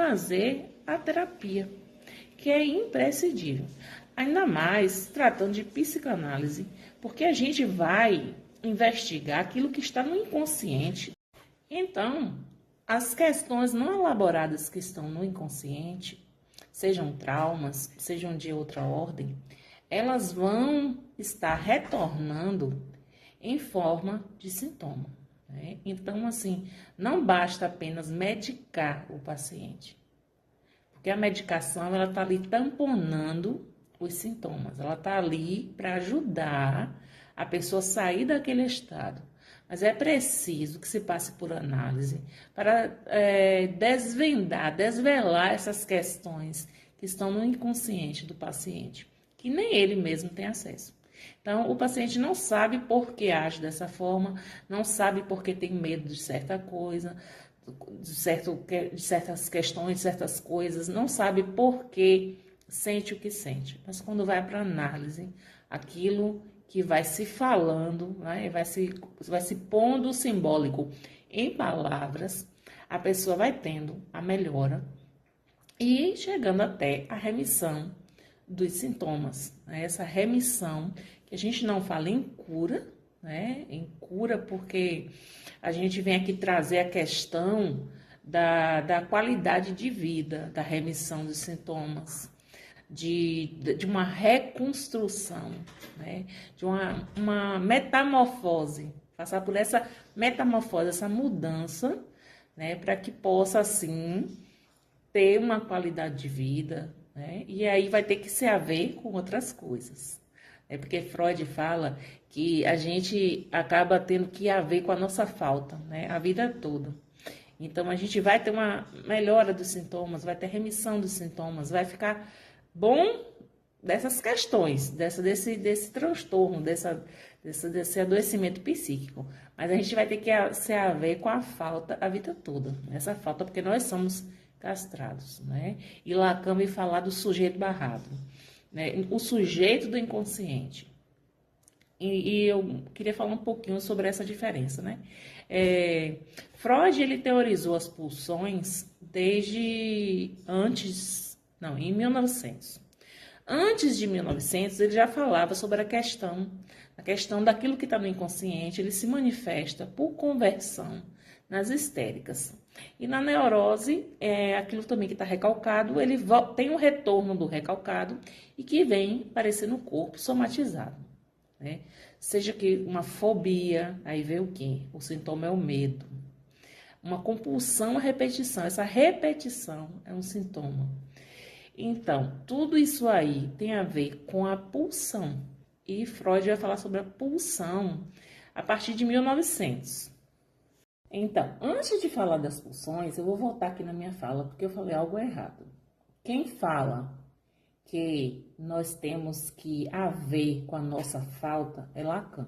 fazer a terapia, que é imprescindível. Ainda mais tratando de psicanálise, porque a gente vai investigar aquilo que está no inconsciente. Então, as questões não elaboradas que estão no inconsciente, sejam traumas, sejam de outra ordem, elas vão estar retornando em forma de sintoma, né? Então, assim, não basta apenas medicar o paciente, porque a medicação ela está ali tamponando os sintomas, ela está ali para ajudar a pessoa a sair daquele estado. Mas é preciso que se passe por análise para desvelar essas questões que estão no inconsciente do paciente, que nem ele mesmo tem acesso. Então, o paciente não sabe por que age dessa forma, não sabe por que tem medo de certa coisa, de certas questões, de certas coisas, não sabe por que sente o que sente. Mas quando vai para análise, aquilo que vai se falando, né, vai se pondo simbólico em palavras, a pessoa vai tendo a melhora e chegando até a remissão dos sintomas, né? Essa remissão, que a gente não fala em cura, né? Em cura porque a gente vem aqui trazer a questão da qualidade de vida, da remissão dos sintomas, de uma reconstrução, né? De uma metamorfose, passar por essa metamorfose, essa mudança, né? Para que possa, assim, ter uma qualidade de vida, né? E aí vai ter que se haver com outras coisas. É porque Freud fala que a gente acaba tendo que haver com a nossa falta, né? A vida toda. Então, a gente vai ter uma melhora dos sintomas, vai ter remissão dos sintomas, vai ficar bom dessas questões, desse transtorno, desse adoecimento psíquico. Mas a gente vai ter que se haver com a falta a vida toda. Essa falta, porque nós somos castrados, né? E Lacan vai falar do sujeito barrado, né? O sujeito do inconsciente. E eu queria falar um pouquinho sobre essa diferença, né? Freud, ele teorizou as pulsões em 1900. Antes de 1900, ele já falava sobre a questão daquilo que está no inconsciente, ele se manifesta por conversão nas histéricas. E na neurose, aquilo também que está recalcado, ele tem um retorno do recalcado e que vem aparecer no corpo somatizado, né? Seja que uma fobia, aí vê o quê? O sintoma é o medo. Uma compulsão à repetição, essa repetição é um sintoma. Então, tudo isso aí tem a ver com a pulsão. E Freud vai falar sobre a pulsão a partir de 1900. Então, antes de falar das pulsões, eu vou voltar aqui na minha fala, porque eu falei algo errado. Quem fala que nós temos que haver com a nossa falta é Lacan.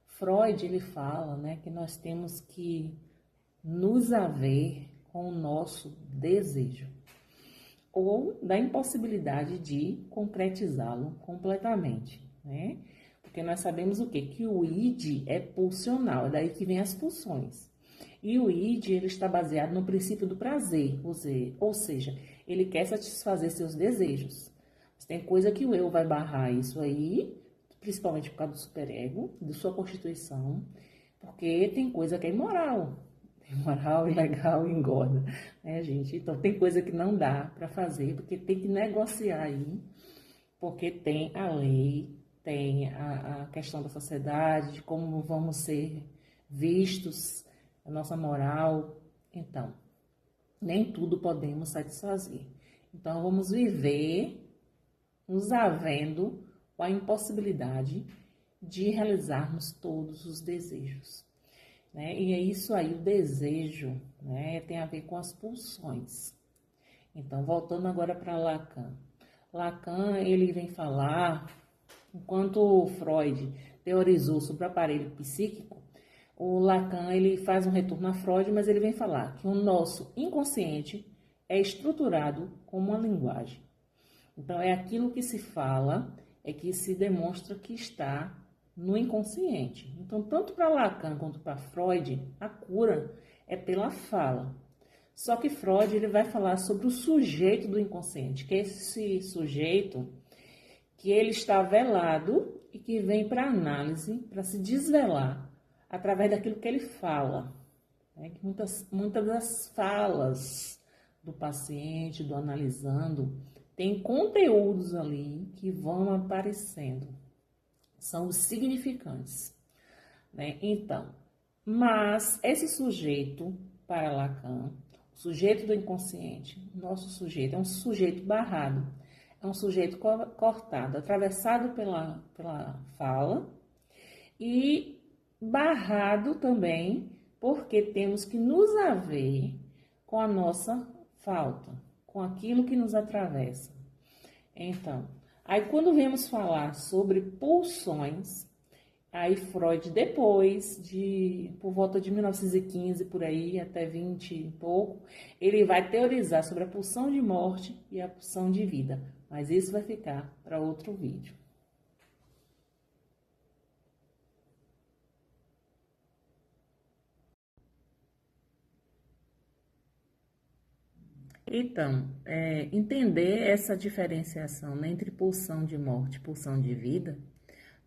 Freud, ele fala, né, que nós temos que nos haver com o nosso desejo, ou da impossibilidade de concretizá-lo completamente, né? Porque nós sabemos o quê? Que o id é pulsional, é daí que vem as pulsões. E o id, ele está baseado no princípio do prazer, ou seja, ele quer satisfazer seus desejos. Mas tem coisa que o eu vai barrar isso aí, principalmente por causa do superego, de sua constituição, porque tem coisa que é imoral. Imoral, ilegal e engorda, né, gente? Então, tem coisa que não dá para fazer, porque tem que negociar aí, porque tem a lei, tem a questão da sociedade, de como vamos ser vistos, a nossa moral. Então, nem tudo podemos satisfazer. Então, vamos viver nos havendo com a impossibilidade de realizarmos todos os desejos, né? E é isso aí, o desejo, né, tem a ver com as pulsões. Então, voltando agora para Lacan. Lacan, ele vem falar, enquanto Freud teorizou sobre o aparelho psíquico, o Lacan, ele faz um retorno a Freud, mas ele vem falar que o nosso inconsciente é estruturado como uma linguagem. Então, é aquilo que se fala, é que se demonstra que está no inconsciente. Então, tanto para Lacan quanto para Freud, a cura é pela fala. Só que Freud ele vai falar sobre o sujeito do inconsciente, que é esse sujeito que ele está velado e que vem para análise, para se desvelar através daquilo que ele fala. Né? Que muitas das falas do paciente, do analisando, tem conteúdos ali que vão aparecendo. São os significantes. Né? Então, mas esse sujeito, para Lacan, o sujeito do inconsciente, nosso sujeito, é um sujeito barrado, é um sujeito cortado, atravessado pela fala e barrado também, porque temos que nos haver com a nossa falta, com aquilo que nos atravessa. Então, aí quando vemos falar sobre pulsões, aí Freud, por volta de 1915, por aí, até 20 e pouco, ele vai teorizar sobre a pulsão de morte e a pulsão de vida. Mas isso vai ficar para outro vídeo. Então, entender essa diferenciação, né, entre pulsão de morte e pulsão de vida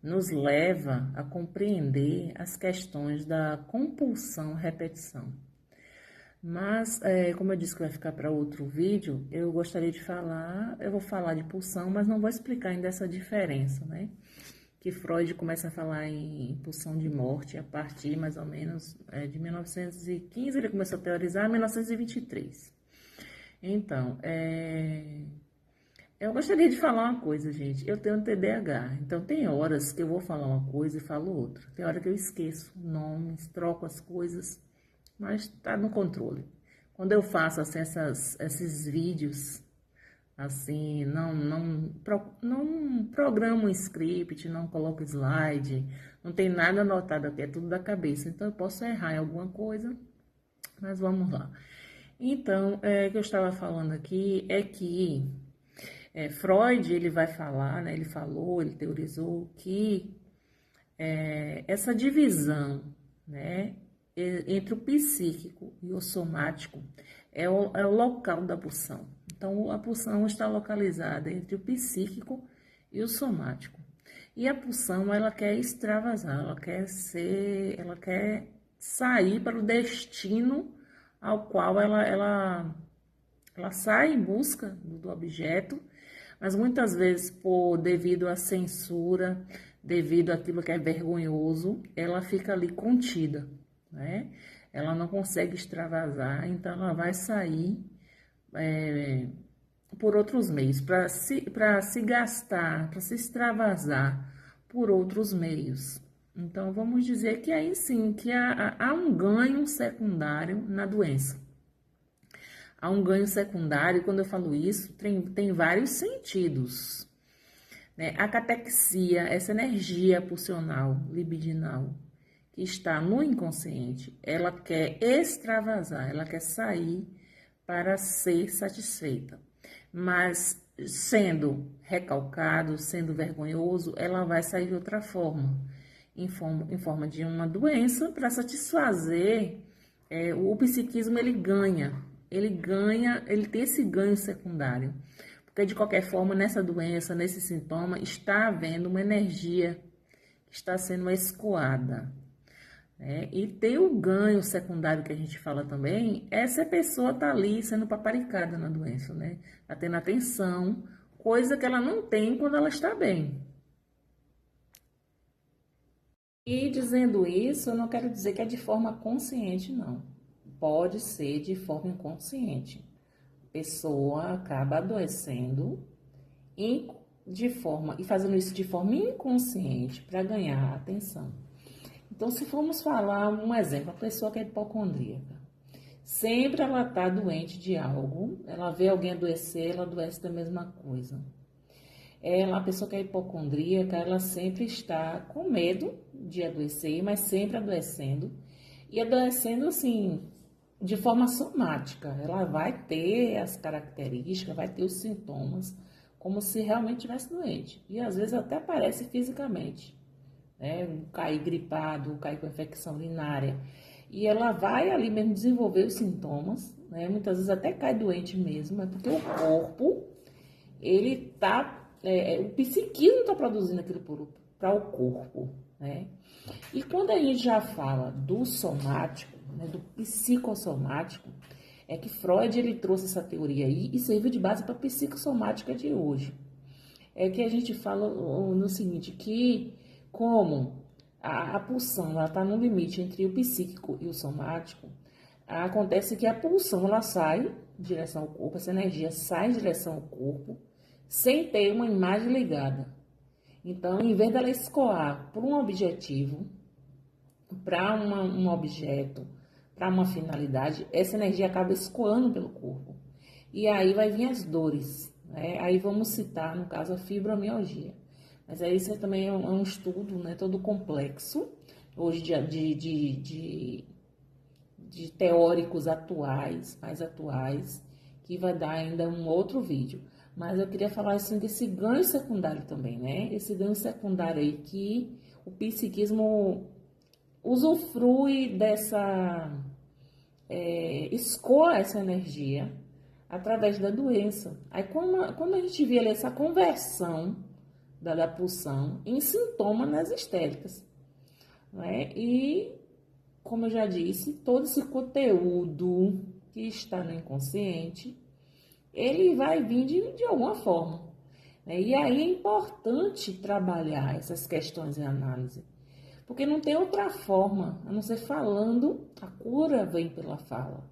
nos leva a compreender as questões da compulsão-repetição. Mas, como eu disse que vai ficar para outro vídeo, eu gostaria de falar, eu vou falar de pulsão, mas não vou explicar ainda essa diferença, né? Que Freud começa a falar em pulsão de morte a partir, mais ou menos, de 1915, ele começou a teorizar em 1923. Então, eu gostaria de falar uma coisa, gente. Eu tenho TDAH, então tem horas que eu vou falar uma coisa e falo outra. Tem hora que eu esqueço nomes, troco as coisas, mas tá no controle. Quando eu faço assim, esses vídeos, assim, não programo um script, não coloco slide, não tem nada anotado aqui, é tudo da cabeça. Então eu posso errar em alguma coisa, mas vamos lá. Então, o que eu estava falando aqui é que Freud, ele vai falar, né, ele teorizou que essa divisão, né, entre o psíquico e o somático é o local da pulsão. Então, a pulsão está localizada entre o psíquico e o somático. E a pulsão, ela quer extravasar, ela quer sair para o destino ao qual ela sai em busca do objeto, mas muitas vezes, devido à censura, devido àquilo que é vergonhoso, ela fica ali contida, né? Ela não consegue extravasar, então ela vai sair por outros meios, para se gastar, para se extravasar por outros meios. Então, vamos dizer que aí sim, que há um ganho secundário na doença. Há um ganho secundário, quando eu falo isso, tem vários sentidos. Né? A catexia, essa energia pulsional, libidinal, que está no inconsciente, ela quer extravasar, ela quer sair para ser satisfeita. Mas sendo recalcado, sendo vergonhoso, ela vai sair de outra forma, em forma de uma doença, para satisfazer. O psiquismo ele ganha, ele tem esse ganho secundário. Porque de qualquer forma, nessa doença, nesse sintoma, está havendo uma energia que está sendo escoada. Né? E tem o ganho secundário que a gente fala também, essa pessoa está ali sendo paparicada na doença, né? Está tendo atenção, coisa que ela não tem quando ela está bem. E dizendo isso, eu não quero dizer que é de forma consciente, não. Pode ser de forma inconsciente. A pessoa acaba adoecendo e fazendo isso de forma inconsciente para ganhar atenção. Então, se formos falar um exemplo, a pessoa que é hipocondríaca, sempre ela está doente de algo, ela vê alguém adoecer, ela adoece da mesma coisa. A pessoa que é hipocondríaca, ela sempre está com medo de adoecer, mas sempre adoecendo. E adoecendo, assim, de forma somática. Ela vai ter as características, vai ter os sintomas, como se realmente estivesse doente. E às vezes até aparece fisicamente. Né? Cair gripado, cair com infecção urinária. e ela vai ali mesmo desenvolver os sintomas, né? Muitas vezes até cai doente mesmo, é porque o corpo, ele tá, o psiquismo está produzindo aquilo para o corpo, né? E quando a gente já fala do somático, né, do psicossomático, é que Freud ele trouxe essa teoria aí e serviu de base para a psicossomática de hoje. É que a gente fala no seguinte, que como a pulsão está no limite entre o psíquico e o somático, acontece que a pulsão ela sai em direção ao corpo, essa energia sai em direção ao corpo, sem ter uma imagem ligada. Então, em vez dela escoar por um objetivo, para um objeto, para uma finalidade, essa energia acaba escoando pelo corpo. E aí vai vir as dores, né? Aí vamos citar, no caso, a fibromialgia. Mas aí isso também é um estudo, né, todo complexo, hoje de teóricos atuais, mais atuais, que vai dar ainda um outro vídeo. Mas eu queria falar assim desse ganho secundário também, né? Esse ganho secundário aí que o psiquismo usufrui dessa, escoa essa energia através da doença. Aí quando a gente vê ali essa conversão da pulsão em sintoma nas histéricas, né? E, como eu já disse, todo esse conteúdo que está no inconsciente, ele vai vir de alguma forma, né? E aí é importante trabalhar essas questões em análise, porque não tem outra forma, a não ser falando, a cura vem pela fala.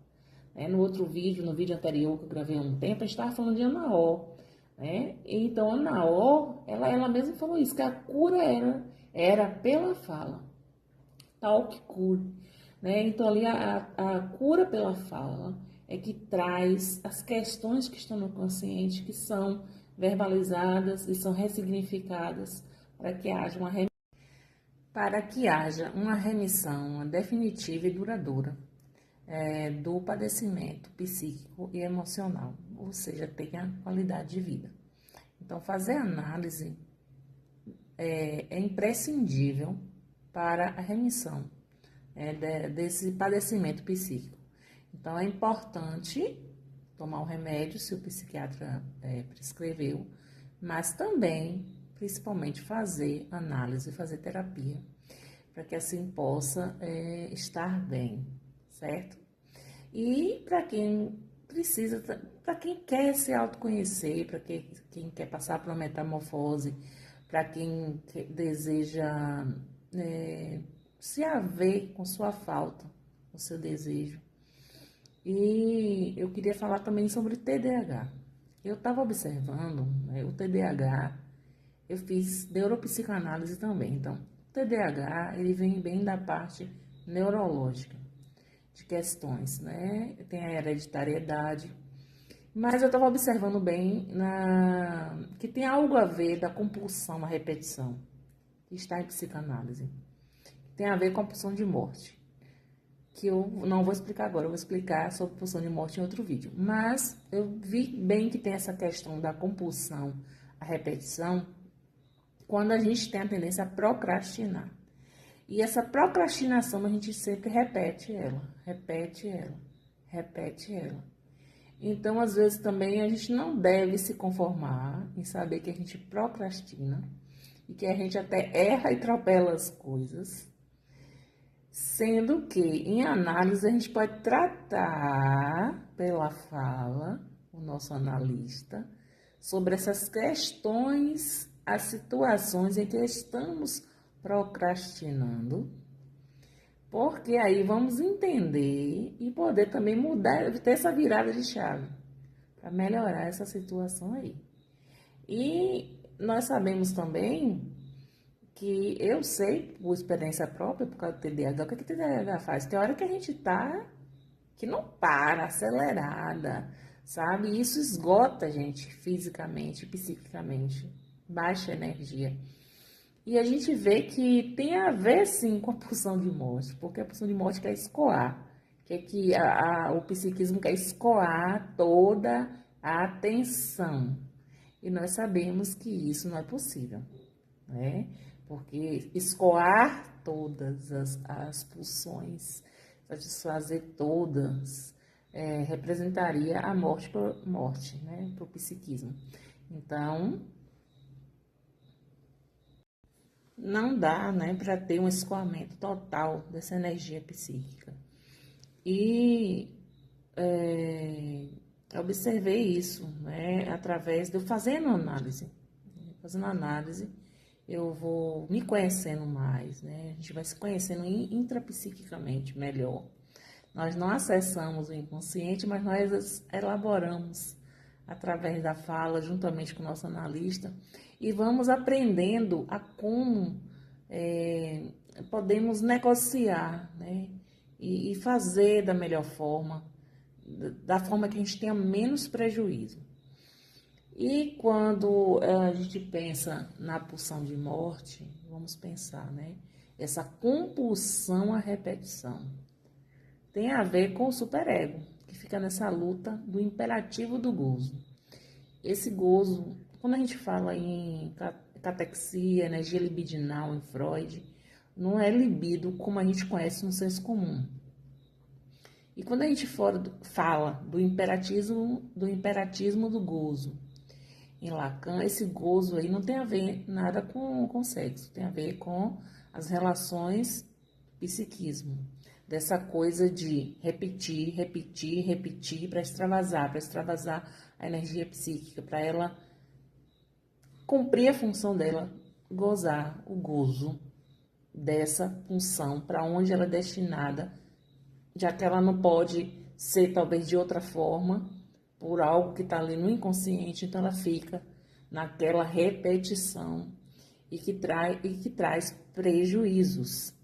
No outro vídeo, no vídeo anterior que eu gravei há um tempo, a gente estava falando de Ana O, né? Então, Ana O, ela mesma falou isso, que a cura era pela fala. Talk cure, né? Então, ali a cura pela fala é que traz as questões que estão no consciente, que são verbalizadas e são ressignificadas para que haja uma remissão definitiva e duradoura do padecimento psíquico e emocional, ou seja, tenha qualidade de vida. Então, fazer análise é imprescindível para a remissão desse padecimento psíquico. Então, é importante tomar o remédio, se o psiquiatra prescreveu, mas também, principalmente, fazer análise, fazer terapia, para que assim possa estar bem, certo? E para quem precisa, para quem quer se autoconhecer, para quem quer passar por uma metamorfose, para quem deseja se haver com sua falta, com seu desejo. E eu queria falar também sobre TDAH. Eu estava observando, o TDAH, eu fiz neuropsicanálise também, então, o TDAH, ele vem bem da parte neurológica, de questões, né? Tem a hereditariedade, mas eu estava observando bem que tem algo a ver da compulsão à repetição, que está em psicanálise. Tem a ver com a pulsão de morte, que eu não vou explicar agora, eu vou explicar sobre pulsão de morte em outro vídeo. Mas eu vi bem que tem essa questão da compulsão à repetição quando a gente tem a tendência a procrastinar. E essa procrastinação a gente sempre repete ela, repete ela, repete ela. Então, às vezes também a gente não deve se conformar em saber que a gente procrastina e que a gente até erra e atropela as coisas, sendo que em análise a gente pode tratar pela fala, o nosso analista, sobre essas questões, as situações em que estamos procrastinando, porque aí vamos entender e poder também mudar, ter essa virada de chave para melhorar essa situação aí. E nós sabemos também que eu sei, por experiência própria, por causa do TDAH, o que o TDAH faz? Tem hora que a gente tá que não para, acelerada, sabe? E isso esgota a gente fisicamente, psiquicamente, baixa energia. E a gente vê que tem a ver, sim, com a pulsão de morte, porque a pulsão de morte quer escoar, que o psiquismo quer escoar toda a atenção. E nós sabemos que isso não é possível, né? Porque escoar todas as pulsões satisfazer todas, representaria a morte por morte, né, para o psiquismo. Então, não dá, né, para ter um escoamento total dessa energia psíquica. E observei isso, né, através de eu fazendo análise. Fazendo análise, eu vou me conhecendo mais, né? A gente vai se conhecendo intrapsiquicamente melhor. Nós não acessamos o inconsciente, mas nós elaboramos através da fala, juntamente com o nosso analista, e vamos aprendendo a como podemos negociar, né? E fazer da melhor forma, da forma que a gente tenha menos prejuízo. E quando a gente pensa na pulsão de morte, vamos pensar, né? Essa compulsão à repetição tem a ver com o superego, que fica nessa luta do imperativo do gozo. Esse gozo, quando a gente fala em catexia, energia libidinal em Freud, não é libido como a gente conhece no senso comum. E quando a gente fala do imperatismo do gozo, em Lacan, esse gozo aí não tem a ver nada com sexo, tem a ver com as relações psiquismo, dessa coisa de repetir, repetir, repetir para extravasar a energia psíquica, para ela cumprir a função dela, gozar o gozo dessa função, para onde ela é destinada, já que ela não pode ser talvez de outra forma, por algo que está ali no inconsciente, então ela fica naquela repetição e que traz prejuízos.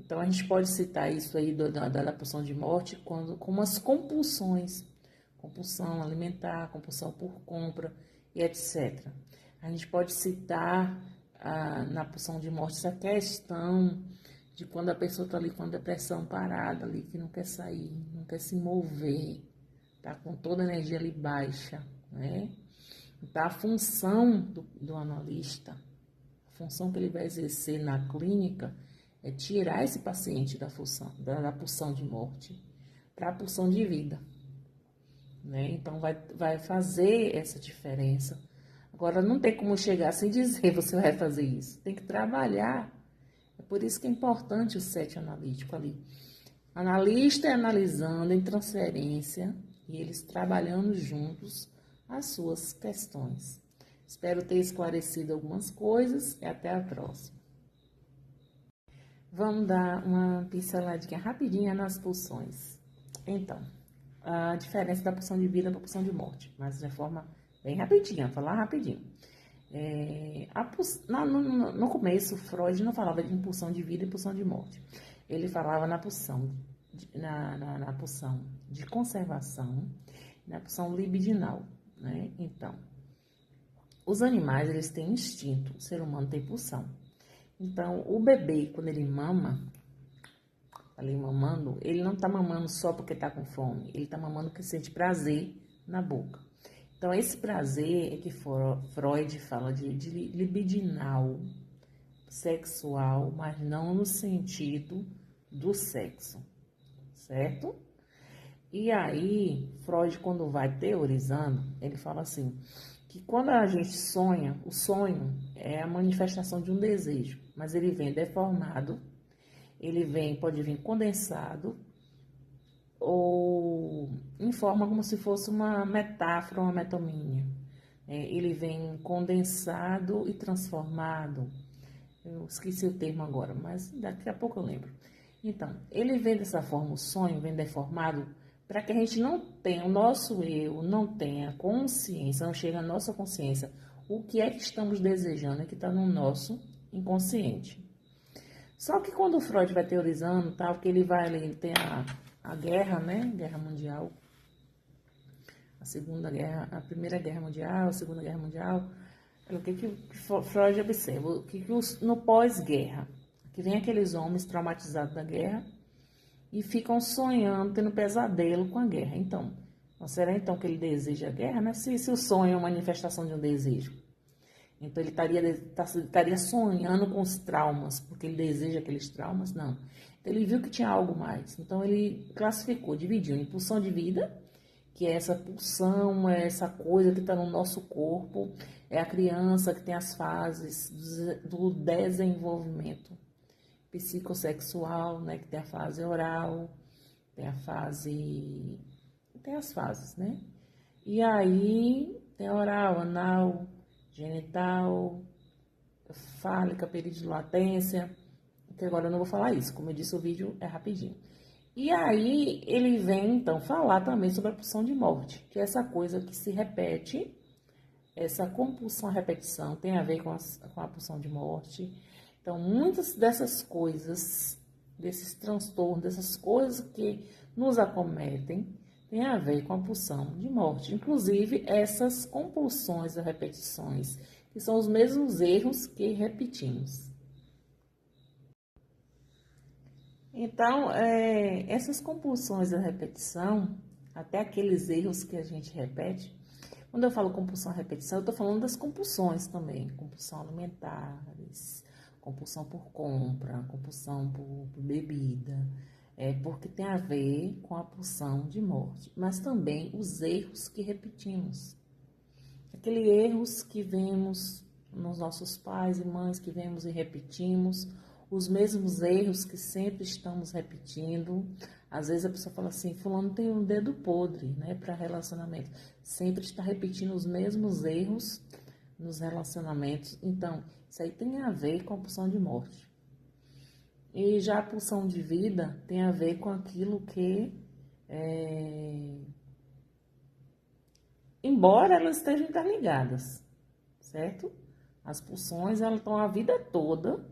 Então a gente pode citar isso aí da pulsão de morte como as compulsões, compulsão alimentar, compulsão por compra e etc. A gente pode citar na pulsão de morte essa questão de quando a pessoa está ali com a depressão parada ali, que não quer sair, não quer se mover, tá com toda a energia ali baixa, né? Então, a função do analista, a função que ele vai exercer na clínica é tirar esse paciente da pulsão de morte para a pulsão de vida, né? Então, vai fazer essa diferença. Agora, não tem como chegar sem dizer você vai fazer isso. Tem que trabalhar. É por isso que é importante o set analítico ali. Analista analisando em transferência e eles trabalhando juntos as suas questões. Espero ter esclarecido algumas coisas e até a próxima. Vamos dar uma pinceladinha rapidinha nas pulsões. Então, a diferença da pulsão de vida para a pulsão de morte, mas de forma bem rapidinha, falar rapidinho. No começo, Freud não falava de pulsão de vida e pulsão de morte. Ele falava na pulsão de conservação, na pulsão libidinal, né? Então, os animais, eles têm instinto, o ser humano tem pulsão. Então, o bebê, quando ele mama, ali mamando, ele não tá mamando só porque tá com fome, ele tá mamando porque sente prazer na boca. Então, esse prazer é que Freud fala de libidinal, sexual, mas não no sentido do sexo, certo? E aí, Freud, quando vai teorizando, ele fala assim, que quando a gente sonha, o sonho é a manifestação de um desejo, mas ele vem deformado, pode vir condensado, ou em forma como se fosse uma metáfora, uma metomínia. Ele vem condensado e transformado. Eu esqueci o termo agora, mas daqui a pouco eu lembro. Então, ele vem dessa forma, o sonho vem deformado, para que a gente não tenha, o nosso eu não tenha consciência, não chegue à nossa consciência, o que é que estamos desejando, é que está no nosso inconsciente. Só que quando o Freud vai teorizando, tal, que ele tem a guerra, né, guerra mundial, a primeira guerra mundial, a segunda guerra mundial, o que Freud observa, no pós-guerra, que vem aqueles homens traumatizados da guerra e ficam sonhando, tendo pesadelo com a guerra. Então, não será então que ele deseja a guerra, né? Se o sonho é uma manifestação de um desejo. Então, ele estaria sonhando com os traumas, porque ele deseja aqueles traumas? Não. Ele viu que tinha algo mais. Então, ele classificou, dividiu em pulsão de vida, que é essa pulsão, é essa coisa que está no nosso corpo, é a criança que tem as fases do desenvolvimento psicossexual, né? Que tem a fase oral, tem a fase... Tem as fases, né? E aí, tem oral, anal, genital, fálica, período de latência, que agora eu não vou falar isso, como eu disse, o vídeo é rapidinho. E aí, ele vem, então, falar também sobre a pulsão de morte, que é essa coisa que se repete, essa compulsão à repetição tem a ver com a pulsão de morte. Então, muitas dessas coisas, desses transtornos, dessas coisas que nos acometem, tem a ver com a pulsão de morte. Inclusive, essas compulsões a repetições, que são os mesmos erros que repetimos. Então, essas compulsões à repetição, até aqueles erros que a gente repete, quando eu falo compulsão à repetição, eu estou falando das compulsões também, compulsão alimentares, compulsão por compra, compulsão por bebida, porque tem a ver com a pulsão de morte, mas também os erros que repetimos. Aqueles erros que vemos nos nossos pais e mães, que vemos e repetimos, os mesmos erros que sempre estamos repetindo. Às vezes a pessoa fala assim, fulano tem um dedo podre, né, para relacionamento. Sempre está repetindo os mesmos erros nos relacionamentos. Então, isso aí tem a ver com a pulsão de morte. E já a pulsão de vida tem a ver com aquilo que, embora elas estejam interligadas, certo? As pulsões, elas estão a vida toda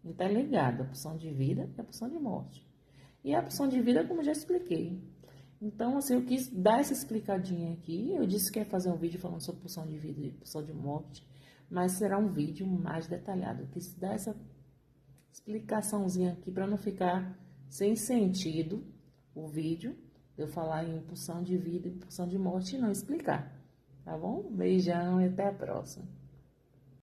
interligadas, a pulsão de vida e a pulsão de morte. E a pulsão de vida, como eu já expliquei. Então, assim, eu quis dar essa explicadinha aqui. Eu disse que ia fazer um vídeo falando sobre pulsão de vida e pulsão de morte, mas será um vídeo mais detalhado. Eu quis dar essa explicaçãozinha aqui para não ficar sem sentido o vídeo. Eu falar em pulsão de vida e pulsão de morte e não explicar. Tá bom? Beijão e até a próxima.